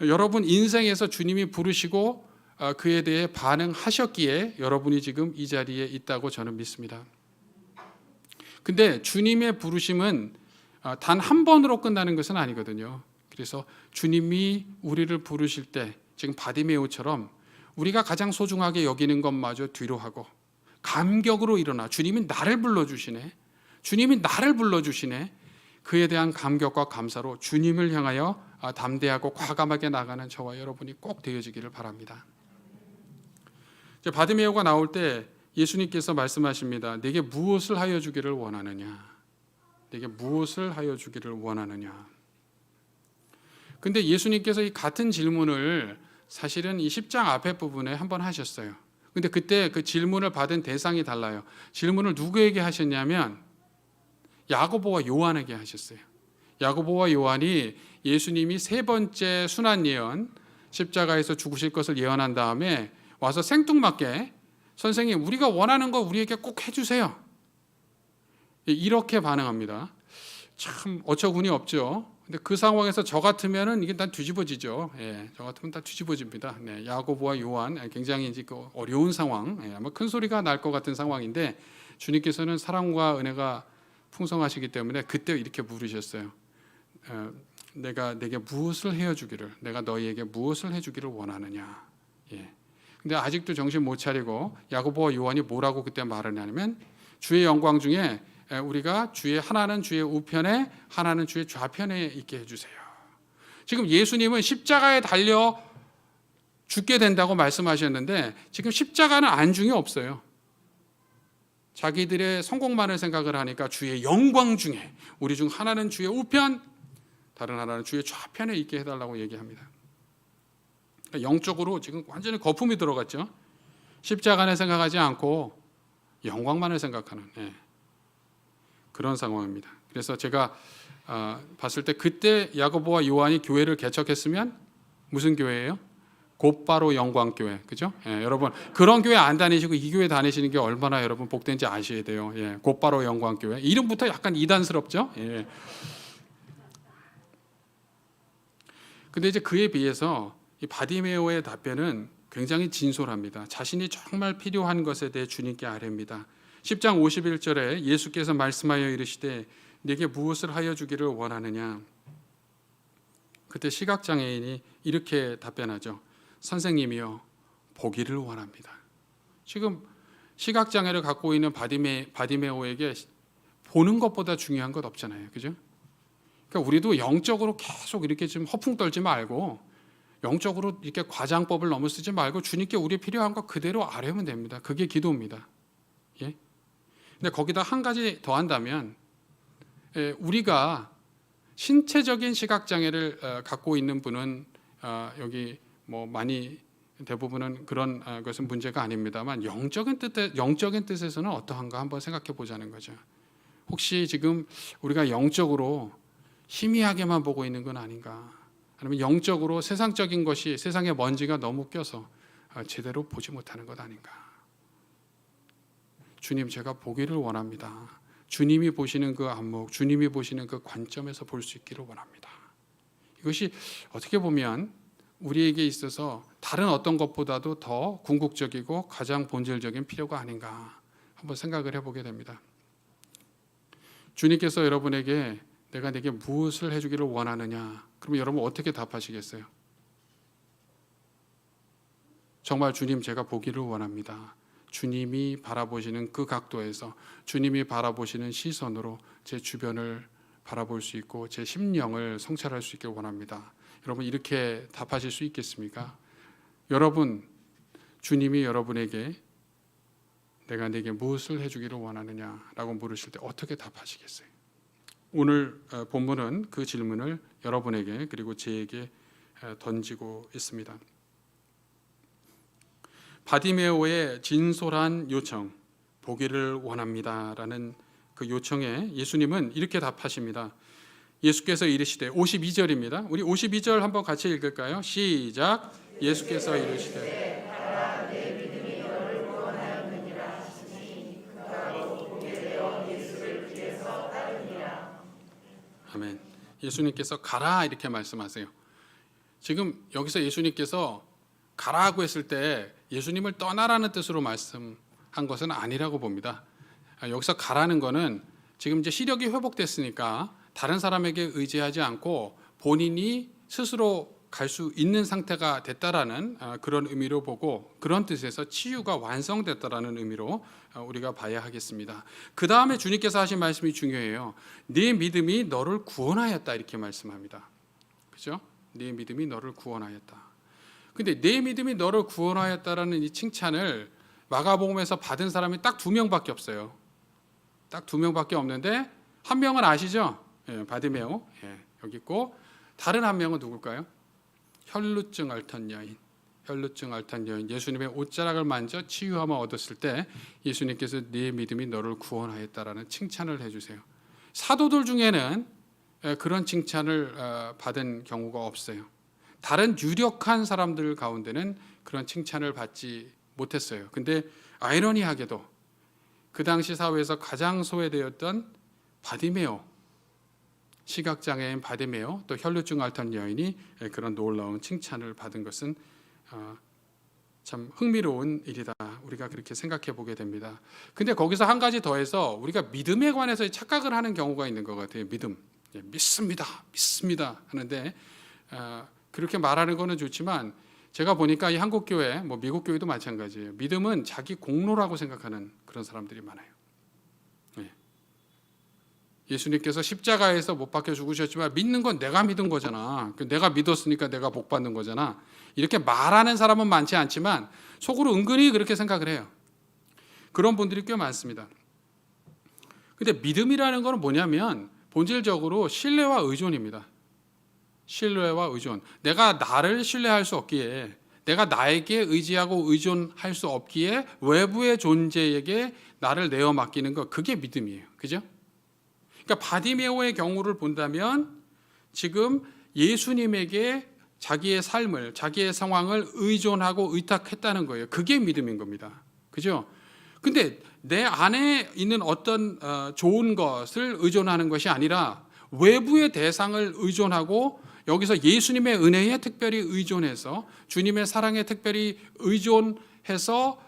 여러분 인생에서 주님이 부르시고 그에 대해 반응하셨기에 여러분이 지금 이 자리에 있다고 저는 믿습니다. 근데 주님의 부르심은 단 한 번으로 끝나는 것은 아니거든요. 그래서 주님이 우리를 부르실 때 지금 바디메오처럼 우리가 가장 소중하게 여기는 것마저 뒤로 하고 감격으로 일어나 주님이 나를 불러주시네. 주님이 나를 불러주시네. 그에 대한 감격과 감사로 주님을 향하여 담대하고 과감하게 나가는 저와 여러분이 꼭 되어지기를 바랍니다. 바디메오가 나올 때 예수님께서 말씀하십니다. 내게 무엇을 하여 주기를 원하느냐? 내게 무엇을 하여 주기를 원하느냐? 근데 예수님께서 이 같은 질문을 사실은 이 10장 앞에 부분에 한번 하셨어요. 근데 그때 그 질문을 받은 대상이 달라요. 질문을 누구에게 하셨냐면 야고보와 요한에게 하셨어요. 야고보와 요한이 예수님이 세 번째 순환 예언, 십자가에서 죽으실 것을 예언한 다음에 와서 생뚱맞게 선생님, 우리가 원하는 거 우리에게 꼭 해주세요. 이렇게 반응합니다. 참 어처구니 없죠. 근데 그 상황에서 저 같으면은 이게 다 뒤집어지죠. 예, 저 같으면 다 뒤집어집니다. 네, 야고보와 요한 굉장히 이제 그 어려운 상황, 아마 큰 소리가 날 것 같은 상황인데 주님께서는 사랑과 은혜가 풍성하시기 때문에 그때 이렇게 물으셨어요. 내가 내게 무엇을 해주기를, 내가 너희에게 무엇을 해주기를 원하느냐. 예. 근데 아직도 정신 못 차리고 야고보와 요한이 뭐라고 그때 말을 하냐면 주의 영광 중에 우리가 하나는 주의 우편에 하나는 주의 좌편에 있게 해주세요. 지금 예수님은 십자가에 달려 죽게 된다고 말씀하셨는데 지금 십자가는 안중에 없어요. 자기들의 성공만을 생각을 하니까 주의 영광 중에 우리 중 하나는 주의 우편, 다른 하나는 주의 좌편에 있게 해달라고 얘기합니다. 영적으로 지금 완전히 거품이 들어갔죠. 십자가를 생각하지 않고 영광만을 생각하는 그런 상황입니다. 그래서 제가 봤을 때 그때 야고보와 요한이 교회를 개척했으면 무슨 교회예요? 곧바로 영광교회, 그죠? 여러분 그런 교회 안 다니시고 이 교회 다니시는 게 얼마나 여러분 복된지 아셔야 돼요. 곧바로 영광교회. 이름부터 약간 이단스럽죠? 근데 이제 그에 비해서 이 바디메오의 답변은 굉장히 진솔합니다. 자신이 정말 필요한 것에 대해 주님께 아뢰입니다. 10장 51절에 예수께서 말씀하여 이르시되 네게 무엇을 하여 주기를 원하느냐. 그때 시각장애인이 이렇게 답변하죠. 선생님이여 보기를 원합니다. 지금 시각장애를 갖고 있는 바디메오에게 보는 것보다 중요한 것 없잖아요. 그죠? 그러니까 우리도 영적으로 계속 이렇게 좀 허풍 떨지 말고 영적으로 이렇게 과장법을 넘어서지 말고 주님께 우리 필요한 거 그대로 아뢰면 됩니다. 그게 기도입니다. 예? 근데 거기다 한 가지 더 한다면 우리가 신체적인 시각장애를 갖고 있는 분은 여기 뭐 많이 대부분은 그런 것은 문제가 아닙니다만 영적인 뜻에서는 어떠한가 한번 생각해 보자는 거죠. 혹시 지금 우리가 영적으로 희미하게만 보고 있는 건 아닌가? 아니면 영적으로 세상적인 것이 세상의 먼지가 너무 껴서 제대로 보지 못하는 것 아닌가? 주님, 제가 보기를 원합니다. 주님이 보시는 그 안목, 주님이 보시는 그 관점에서 볼 수 있기를 원합니다. 이것이 어떻게 보면 우리에게 있어서 다른 어떤 것보다도 더 궁극적이고 가장 본질적인 필요가 아닌가 한번 생각을 해보게 됩니다. 주님께서 여러분에게 내가 네게 무엇을 해주기를 원하느냐, 그러면 여러분 어떻게 답하시겠어요? 정말 주님, 제가 보기를 원합니다. 주님이 바라보시는 그 각도에서, 주님이 바라보시는 시선으로 제 주변을 바라볼 수 있고 제 심령을 성찰할 수 있길 원합니다. 여러분 이렇게 답하실 수 있겠습니까? 여러분, 주님이 여러분에게 내가 네게 무엇을 해주기를 원하느냐라고 물으실 때 어떻게 답하시겠어요? 오늘 본문은 그 질문을 여러분에게 그리고 제에게 던지고 있습니다. 바디메오의 진솔한 요청, 보기를 원합니다라는 그 요청에 예수님은 이렇게 답하십니다. 예수께서 이르시되 52절입니다. 우리 52절 한번 같이 읽을까요? 시작. 예수께서 이르시되 아멘. 예수님께서 가라 이렇게 말씀하세요. 지금 여기서 예수님께서 가라고 했을 때 예수님을 떠나라는 뜻으로 말씀한 것은 아니라고 봅니다. 여기서 가라는 거는 지금 이제 시력이 회복됐으니까 다른 사람에게 의지하지 않고 본인이 스스로 갈 수 있는 상태가 됐다라는 그런 의미로 보고, 그런 뜻에서 치유가 완성됐다라는 의미로 우리가 봐야 하겠습니다. 그 다음에 주님께서 하신 말씀이 중요해요. 네 믿음이 너를 구원하였다 이렇게 말씀합니다. 그죠? 네 믿음이 너를 구원하였다. 근데 네 믿음이 너를 구원하였다라는 이 칭찬을 마가복음에서 받은 사람이 딱 2명밖에 없어요. 딱 2명밖에 없는데 한 명은 아시죠? 바디메오 여기 있고, 다른 한 명은 누굴까요? 혈루증 앓던 여인. 혈루증 앓던 여인 예수님의 옷자락을 만져 치유함을 얻었을 때 예수님께서 네 믿음이 너를 구원하였다라는 칭찬을 해주세요. 사도들 중에는 그런 칭찬을 받은 경우가 없어요. 다른 유력한 사람들 가운데는 그런 칭찬을 받지 못했어요. 근데 아이러니하게도 그 당시 사회에서 가장 소외되었던 바디메오, 시각장애인 바디메오, 또 혈루증 앓던 여인이 그런 놀라운 칭찬을 받은 것은 참 흥미로운 일이다. 우리가 그렇게 생각해 보게 됩니다. 근데 거기서 한 가지 더해서 우리가 믿음에 관해서 착각을 하는 경우가 있는 것 같아요. 믿음, 믿습니다 하는데 그렇게 말하는 거는 좋지만 제가 보니까 이 한국 교회, 뭐 미국 교회도 마찬가지예요. 믿음은 자기 공로라고 생각하는 그런 사람들이 많아요. 예수님께서 십자가에서 못 박혀 죽으셨지만 믿는 건 내가 믿은 거잖아. 내가 믿었으니까 내가 복 받는 거잖아. 이렇게 말하는 사람은 많지 않지만 속으로 은근히 그렇게 생각을 해요. 그런 분들이 꽤 많습니다. 근데 믿음이라는 건 뭐냐면 본질적으로 신뢰와 의존입니다. 신뢰와 의존. 내가 나를 신뢰할 수 없기에, 내가 나에게 의지하고 의존할 수 없기에 외부의 존재에게 나를 내어 맡기는 것, 그게 믿음이에요. 그죠? 그러니까 바디메오의 경우를 본다면 지금 예수님에게 자기의 삶을, 자기의 상황을 의존하고 의탁했다는 거예요. 그게 믿음인 겁니다. 그죠? 근데 내 안에 있는 어떤 좋은 것을 의존하는 것이 아니라 외부의 대상을 의존하고 여기서 예수님의 은혜에 특별히 의존해서 주님의 사랑에 특별히 의존해서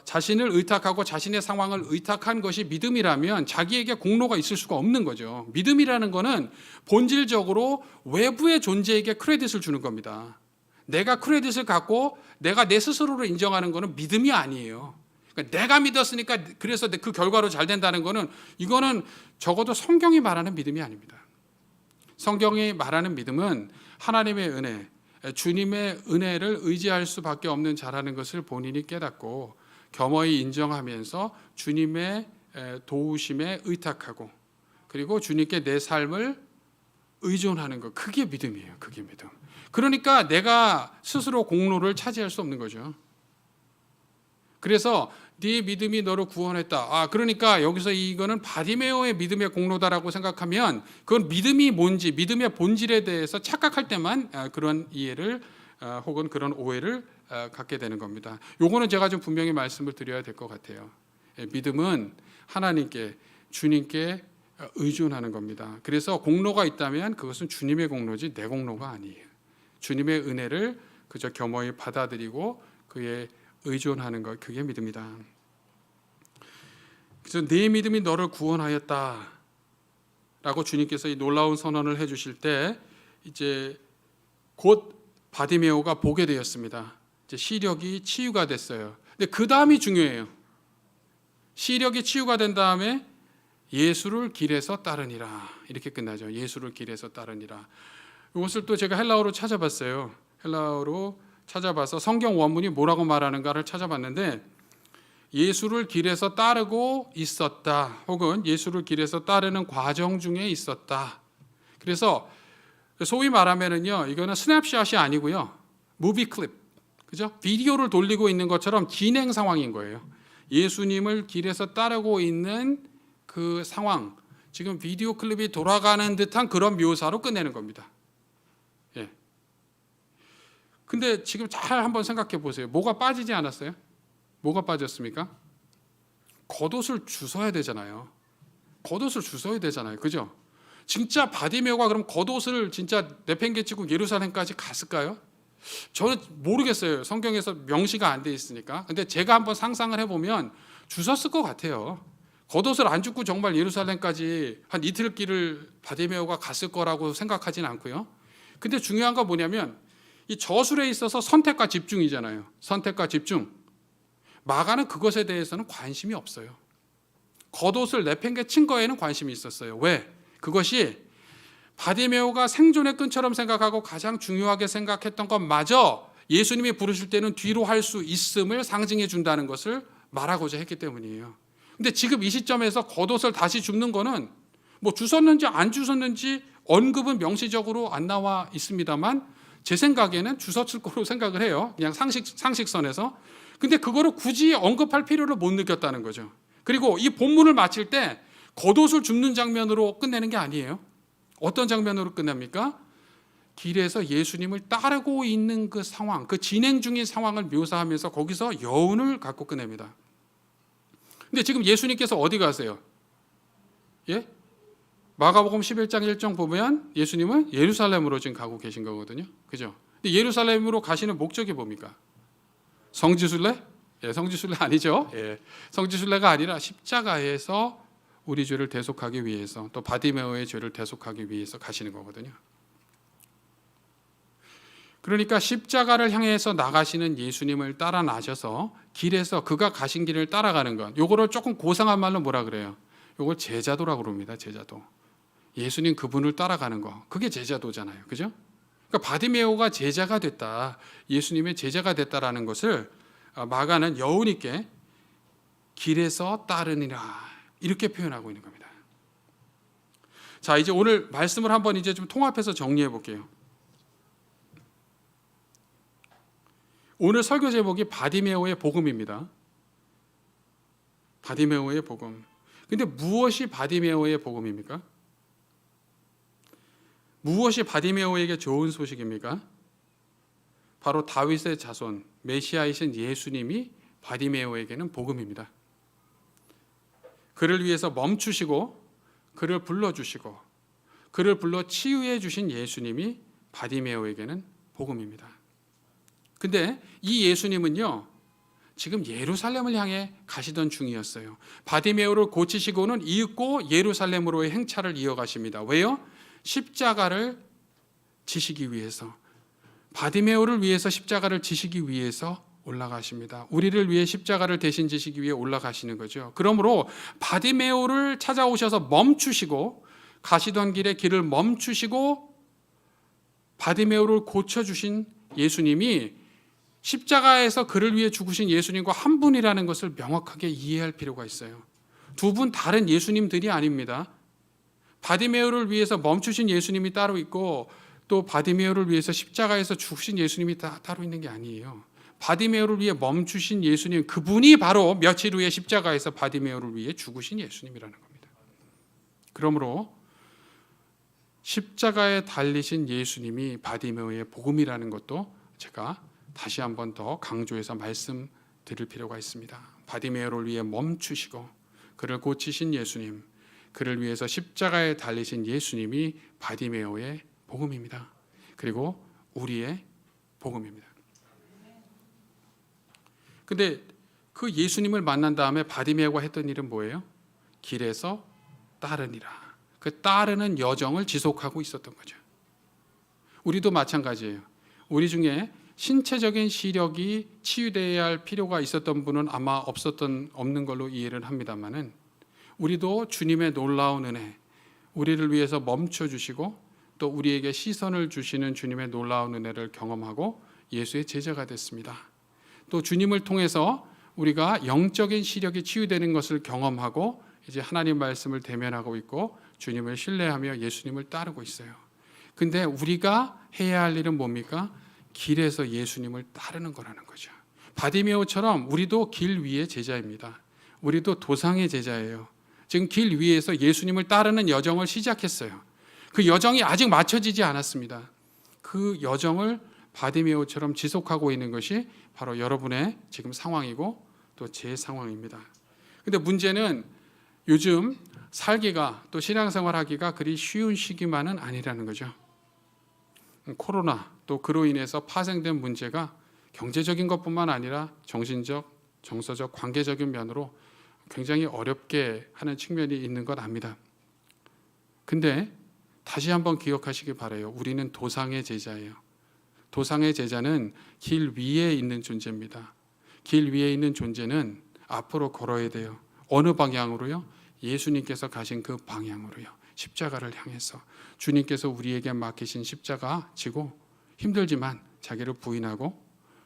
자신을 의탁하고 자신의 상황을 의탁한 것이 믿음이라면 자기에게 공로가 있을 수가 없는 거죠. 믿음이라는 것은 본질적으로 외부의 존재에게 크레딧을 주는 겁니다. 내가 크레딧을 갖고 내가 내 스스로를 인정하는 것은 믿음이 아니에요. 그러니까 내가 믿었으니까 그래서 그 결과로 잘 된다는 것은 이거는 적어도 성경이 말하는 믿음이 아닙니다. 성경이 말하는 믿음은 하나님의 은혜, 주님의 은혜를 의지할 수밖에 없는 자라는 것을 본인이 깨닫고 겸허히 인정하면서 주님의 도우심에 의탁하고 그리고 주님께 내 삶을 의존하는 것, 그게 믿음이에요. 그게 믿음. 그러니까 내가 스스로 공로를 차지할 수 없는 거죠. 그래서 네 믿음이 너를 구원했다. 그러니까 여기서 이거는 바디메오의 믿음의 공로다라고 생각하면 그건 믿음이 뭔지, 믿음의 본질에 대해서 착각할 때만 그런 이해를 혹은 그런 오해를 갖게 되는 겁니다. 요거는 제가 좀 분명히 말씀을 드려야 될 것 같아요. 믿음은 하나님께, 주님께 의존하는 겁니다. 그래서 공로가 있다면 그것은 주님의 공로지 내 공로가 아니에요. 주님의 은혜를 그저 겸허히 받아들이고 그의 의존하는 것, 그게 믿음이다. 그래서 내 믿음이 너를 구원하였다 라고 주님께서 이 놀라운 선언을 해주실 때 이제 곧 바디메오가 보게 되었습니다. 이제 시력이 치유가 됐어요. 근데 그 다음이 중요해요. 시력이 치유가 된 다음에 예수를 길에서 따르니라, 이렇게 끝나죠. 예수를 길에서 따르니라. 이것을 또 제가 헬라어로 찾아봤어요. 헬라어로 찾아봐서 성경 원문이 뭐라고 말하는가를 찾아봤는데 예수를 길에서 따르고 있었다, 혹은 예수를 길에서 따르는 과정 중에 있었다. 그래서 소위 말하면은요, 이거는 스냅샷이 아니고요, 무비 클립, 그죠? 비디오를 돌리고 있는 것처럼 진행 상황인 거예요. 예수님을 길에서 따르고 있는 그 상황, 지금 비디오 클립이 돌아가는 듯한 그런 묘사로 끝내는 겁니다. 예. 근데 지금 잘 한번 생각해 보세요. 뭐가 빠지지 않았어요? 뭐가 빠졌습니까? 겉옷을 주워야 되잖아요. 겉옷을 주워야 되잖아요. 그죠? 진짜 바디메오가 그럼 겉옷을 진짜 내팽개치고 예루살렘까지 갔을까요? 저는 모르겠어요. 성경에서 명시가 안 돼 있으니까. 근데 제가 한번 상상을 해보면 주웠을 것 같아요. 겉옷을 안 줍고 정말 예루살렘까지 한 이틀 길을 바디메오가 갔을 거라고 생각하지는 않고요. 근데 중요한 건 뭐냐면 이 저술에 있어서 선택과 집중이잖아요. 선택과 집중. 마가는 그것에 대해서는 관심이 없어요. 겉옷을 내팽개친 거에는 관심이 있었어요. 왜? 그것이 바디메오가 생존의 끈처럼 생각하고 가장 중요하게 생각했던 것마저 예수님이 부르실 때는 뒤로 할 수 있음을 상징해 준다는 것을 말하고자 했기 때문이에요. 근데 지금 이 시점에서 겉옷을 다시 줍는 거는 뭐 주웠는지 안 주웠는지 언급은 명시적으로 안 나와 있습니다만 제 생각에는 주웠을 거로 생각을 해요. 그냥 상식선에서. 근데 그거를 굳이 언급할 필요를 못 느꼈다는 거죠. 그리고 이 본문을 마칠 때 겉옷을 줍는 장면으로 끝내는 게 아니에요. 어떤 장면으로 끝납니까? 길에서 예수님을 따르고 있는 그 상황, 그 진행 중인 상황을 묘사하면서 거기서 여운을 갖고 끝냅니다. 근데 지금 예수님께서 어디 가세요? 예? 마가복음 11장 1절 보면 예수님은 예루살렘으로 지금 가고 계신 거거든요. 그죠? 근데 예루살렘으로 가시는 목적이 뭡니까? 성지순례? 예, 성지순례 아니죠. 예, 성지순례가 아니라 십자가에서 우리 죄를 대속하기 위해서, 또 바디메오의 죄를 대속하기 위해서 가시는 거거든요. 그러니까 십자가를 향해서 나가시는 예수님을 따라 나셔서 길에서 그가 가신 길을 따라가는 것, 요거를 조금 고상한 말로 뭐라 그래요? 요걸 제자도라고 그럽니다. 제자도. 예수님 그분을 따라가는 거, 그게 제자도잖아요. 그죠? 그러니까 바디메오가 제자가 됐다, 예수님의 제자가 됐다라는 것을 마가는 여운 있게 길에서 따르니라 이렇게 표현하고 있는 겁니다. 자, 이제 오늘 말씀을 한번 이제 좀 통합해서 정리해 볼게요. 오늘 설교 제목이 바디메오의 복음입니다. 바디메오의 복음. 근데 무엇이 바디메오의 복음입니까? 무엇이 바디메오에게 좋은 소식입니까? 바로 다윗의 자손, 메시아이신 예수님이 바디메오에게는 복음입니다. 그를 위해서 멈추시고 그를 불러주시고 그를 불러 치유해 주신 예수님이 바디메오에게는 복음입니다. 근데 이 예수님은요, 지금 예루살렘을 향해 가시던 중이었어요. 바디메오를 고치시고는 이윽고 예루살렘으로의 행차를 이어가십니다. 왜요? 십자가를 지시기 위해서, 바디메오를 위해서 십자가를 지시기 위해서 올라가십니다. 우리를 위해 십자가를 대신 지시기 위해 올라가시는 거죠. 그러므로 바디메오를 찾아오셔서 멈추시고, 가시던 길에 길을 멈추시고 바디메오를 고쳐주신 예수님이 십자가에서 그를 위해 죽으신 예수님과 한 분이라는 것을 명확하게 이해할 필요가 있어요. 두 분 다른 예수님들이 아닙니다. 바디메오를 위해서 멈추신 예수님이 따로 있고, 또 바디메오를 위해서 십자가에서 죽으신 예수님이 따로 있는 게 아니에요. 바디메오를 위해 멈추신 예수님, 그분이 바로 며칠 후에 십자가에서 바디메오를 위해 죽으신 예수님이라는 겁니다. 그러므로 십자가에 달리신 예수님이 바디메오의 복음이라는 것도 제가 다시 한 번 더 강조해서 말씀드릴 필요가 있습니다. 바디메오를 위해 멈추시고 그를 고치신 예수님, 그를 위해서 십자가에 달리신 예수님이 바디메오의 복음입니다. 그리고 우리의 복음입니다. 근데 그 예수님을 만난 다음에 바디메오가 했던 일은 뭐예요? 길에서 따르니라. 그 따르는 여정을 지속하고 있었던 거죠. 우리도 마찬가지예요. 우리 중에 신체적인 시력이 치유되어야 할 필요가 있었던 분은 아마 없는 걸로 이해를 합니다만은, 우리도 주님의 놀라운 은혜, 우리를 위해서 멈춰주시고 또 우리에게 시선을 주시는 주님의 놀라운 은혜를 경험하고 예수의 제자가 됐습니다. 또 주님을 통해서 우리가 영적인 시력이 치유되는 것을 경험하고 이제 하나님 말씀을 대면하고 있고 주님을 신뢰하며 예수님을 따르고 있어요. 근데 우리가 해야 할 일은 뭡니까? 길에서 예수님을 따르는 거라는 거죠. 바디메오처럼 우리도 길 위의 제자입니다. 우리도 도상의 제자예요. 지금 길 위에서 예수님을 따르는 여정을 시작했어요. 그 여정이 아직 마쳐지지 않았습니다. 그 여정을 바디메오처럼 지속하고 있는 것이 바로 여러분의 지금 상황이고 또 제 상황입니다. 근데 문제는 요즘 살기가, 또 신앙생활하기가 그리 쉬운 시기만은 아니라는 거죠. 코로나, 또 그로 인해서 파생된 문제가 경제적인 것뿐만 아니라 정신적, 정서적, 관계적인 면으로 굉장히 어렵게 하는 측면이 있는 것 압니다. 근데 다시 한번 기억하시기 바라요. 우리는 도상의 제자예요. 도상의 제자는 길 위에 있는 존재입니다. 길 위에 있는 존재는 앞으로 걸어야 돼요. 어느 방향으로요? 예수님께서 가신 그 방향으로요. 십자가를 향해서 주님께서 우리에게 맡기신 십자가 지고 힘들지만 자기를 부인하고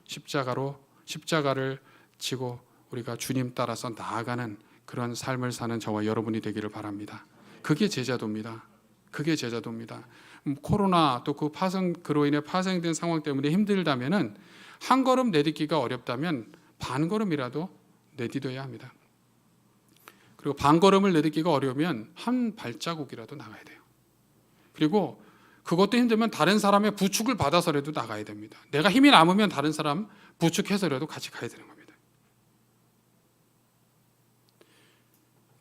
십자가를 지고 우리가 주님 따라서 나아가는 그런 삶을 사는 저와 여러분이 되기를 바랍니다. 그게 제자도입니다. 그게 제자도입니다. 코로나 또 그로 인해 파생된 상황 때문에 힘들다면은 한 걸음 내딛기가 어렵다면 반 걸음이라도 내딛어야 합니다. 그리고 반 걸음을 내딛기가 어려우면 한 발자국이라도 나가야 돼요. 그리고 그것도 힘들면 다른 사람의 부축을 받아서라도 나가야 됩니다. 내가 힘이 남으면 다른 사람 부축해서라도 같이 가야 되는 겁니다.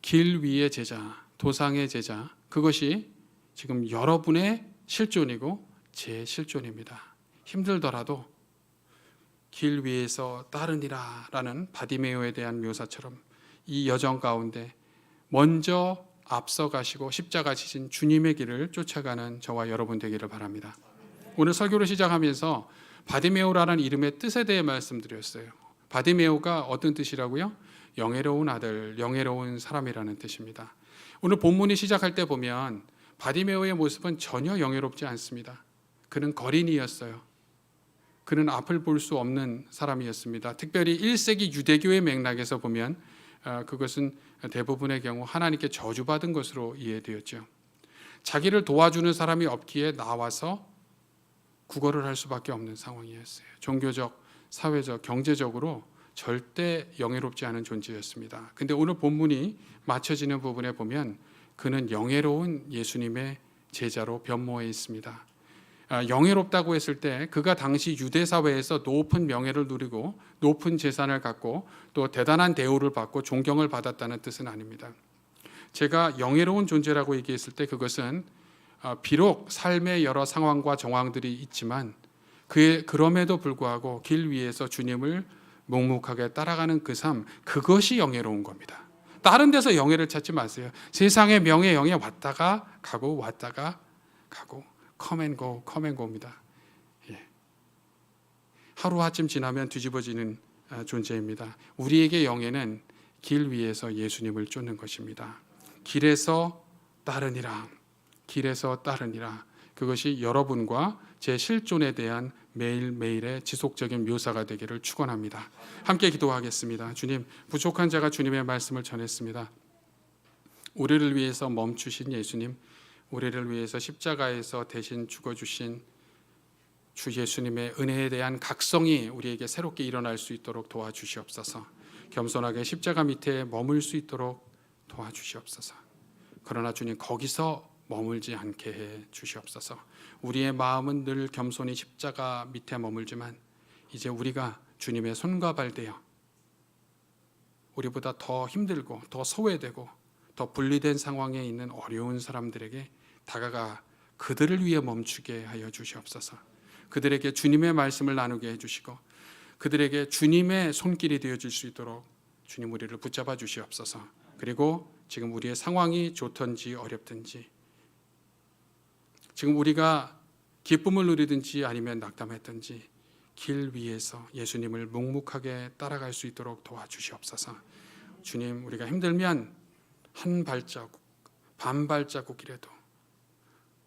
길 위의 제자, 도상의 제자, 그것이 지금 여러분의 실존이고 제 실존입니다. 힘들더라도 길 위에서 따르니라 라는 바디메오에 대한 묘사처럼 이 여정 가운데 먼저 앞서가시고 십자가 지신 주님의 길을 쫓아가는 저와 여러분 되기를 바랍니다. 오늘 설교를 시작하면서 바디메오라는 이름의 뜻에 대해 말씀드렸어요. 바디메오가 어떤 뜻이라고요? 영예로운 아들, 영예로운 사람이라는 뜻입니다. 오늘 본문이 시작할 때 보면 바디메오의 모습은 전혀 영예롭지 않습니다. 그는 거린이었어요. 그는 앞을 볼 수 없는 사람이었습니다. 특별히 1세기 유대교의 맥락에서 보면 그것은 대부분의 경우 하나님께 저주받은 것으로 이해되었죠. 자기를 도와주는 사람이 없기에 나와서 구걸을 할 수밖에 없는 상황이었어요. 종교적, 사회적, 경제적으로 절대 영예롭지 않은 존재였습니다. 근데 오늘 본문이 맞춰지는 부분에 보면 그는 영예로운 예수님의 제자로 변모해 있습니다. 영예롭다고 했을 때 그가 당시 유대 사회에서 높은 명예를 누리고 높은 재산을 갖고 또 대단한 대우를 받고 존경을 받았다는 뜻은 아닙니다. 제가 영예로운 존재라고 얘기했을 때 그것은 비록 삶의 여러 상황과 정황들이 있지만 그럼에도 불구하고 길 위에서 주님을 묵묵하게 따라가는 그 삶, 그것이 영예로운 겁니다. 다른 데서 영예를 찾지 마세요. 세상의 명예, 영예 왔다가 가고 왔다가 가고 come and go입니다. 예. 하루아침 지나면 뒤집어지는 존재입니다. 우리에게 영예는 길 위에서 예수님을 쫓는 것입니다. 길에서 따르니라. 길에서 따르니라. 그것이 여러분과 제 실존에 대한 매일매일의 지속적인 묘사가 되기를 축원합니다. 함께 기도하겠습니다. 주님, 부족한 자가 주님의 말씀을 전했습니다. 우리를 위해서 멈추신 예수님, 우리를 위해서 십자가에서 대신 죽어주신 주 예수님의 은혜에 대한 각성이 우리에게 새롭게 일어날 수 있도록 도와주시옵소서. 겸손하게 십자가 밑에 머물 수 있도록 도와주시옵소서. 그러나 주님, 거기서 머물지 않게 해 주시옵소서. 우리의 마음은 늘 겸손히 십자가 밑에 머물지만 이제 우리가 주님의 손과 발 되어 우리보다 더 힘들고 더 소외되고 더 분리된 상황에 있는 어려운 사람들에게 다가가 그들을 위해 멈추게 하여 주시옵소서. 그들에게 주님의 말씀을 나누게 해주시고 그들에게 주님의 손길이 되어줄 수 있도록 주님 우리를 붙잡아 주시옵소서. 그리고 지금 우리의 상황이 좋든지 어렵든지 지금 우리가 기쁨을 누리든지 아니면 낙담했든지 길 위에서 예수님을 묵묵하게 따라갈 수 있도록 도와주시옵소서. 주님, 우리가 힘들면 한 발자국, 반 발자국이라도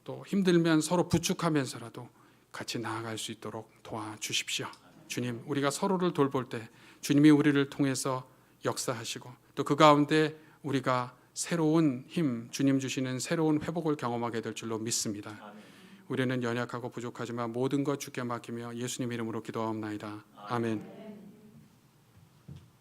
또 힘들면 서로 부축하면서라도 같이 나아갈 수 있도록 도와주십시오. 주님, 우리가 서로를 돌볼 때 주님이 우리를 통해서 역사하시고 또 그 가운데 우리가 새로운 힘, 주님 주시는 새로운 회복을 경험하게 될 줄로 믿습니다. 우리는 연약하고 부족하지만 모든 것 주께 맡기며 예수님 이름으로 기도하옵나이다. 아멘.